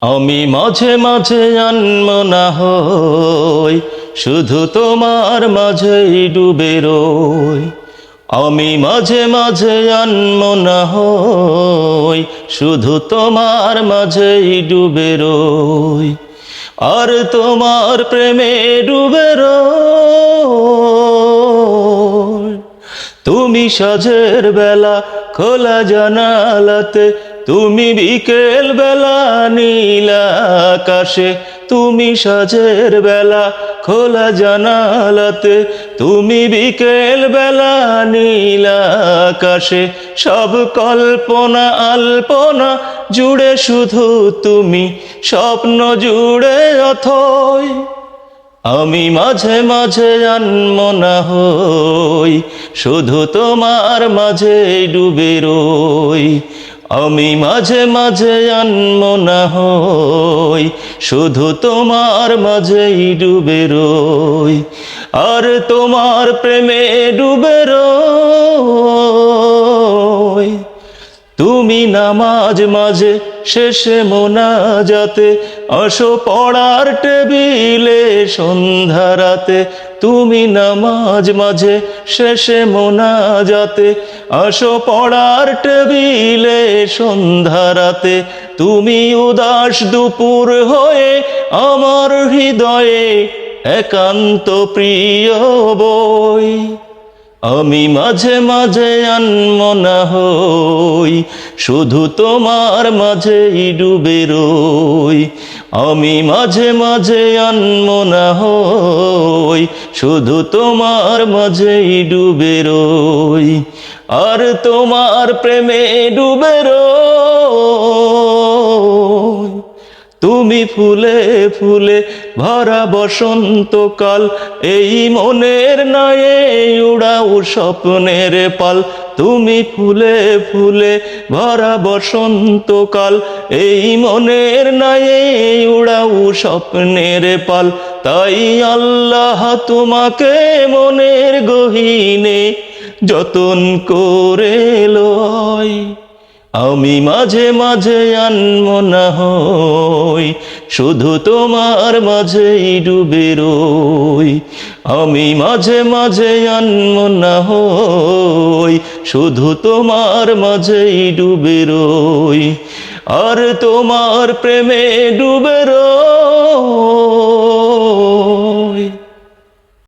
আমি মাঝে মাঝে আনমনা হই, শুধু তোমার মাঝেই ডুবে রই। আমি মাঝে মাঝে আনমনা হই, শুধু তোমার মাঝেই ডুবে রই। আর তোমার প্রেমে ডুবে রই। তুমি সাঁঝের বেলা খোলা জানালাতে, তুমি বিকেল বেলা নীল আকাশে। তুমি সাঁঝের বেলা খোলা জানালাতে, তুমি বিকেল বেলা নীল আকাশে। সব কল্পনা আল্পনা জুড়ে শুধু তুমি, স্বপ্ন জুড়ে অথই। আমি মাঝে মাঝে আনমনা হই, শুধু তোমার মাঝে ডুবে রই। আমি মাঝে মাঝে আনমনা হই, শুধু তোমার মাঝেই ডুবে রই। আর তোমার প্রেমে ডুবে রই। তুমি নামাজ মাঝে শেষে মোনাজাতে, আসো পড়ার টেবিলে সন্ধ্যা রাতে। তুমি নামাজ মাঝে শেষে মোনাজাতে, আসো পড়ার টেবিলে সন্ধ্যা রাতে। তুমি উদাস দুপুর হয়ে আমার হৃদয়ে একান্ত প্রিয় বই। আমি মাঝে মাঝে আনমনা হই, শুধু তোমার মাঝেই ডুবে রই। আমি মাঝে মাঝে আনমনা হই, শুধু তোমার মাঝেই ডুবে রই। আর তোমার প্রেমে ডুবে রই। তুমি ফুলে ফুলে ভরা বসন্তকাল, এই মনের নয়ে উড়াও স্বপ্নের পাল। তুমি ফুলে ফুলে ভরা বসন্তকাল, এই মনের নয়ে উড়াও স্বপ্নের পাল। তাই আল্লাহ তোমাকে মনের গহীনে যতন করে লয়। আমি মাঝে মাঝে আনমনা হই, শুধু তোমার মাঝেই ডুবে রই। আমি মাঝে মাঝে আনমনা হই, শুধু তোমার মাঝেই ডুবে রই। আর তোমার প্রেমে ডুবে রই।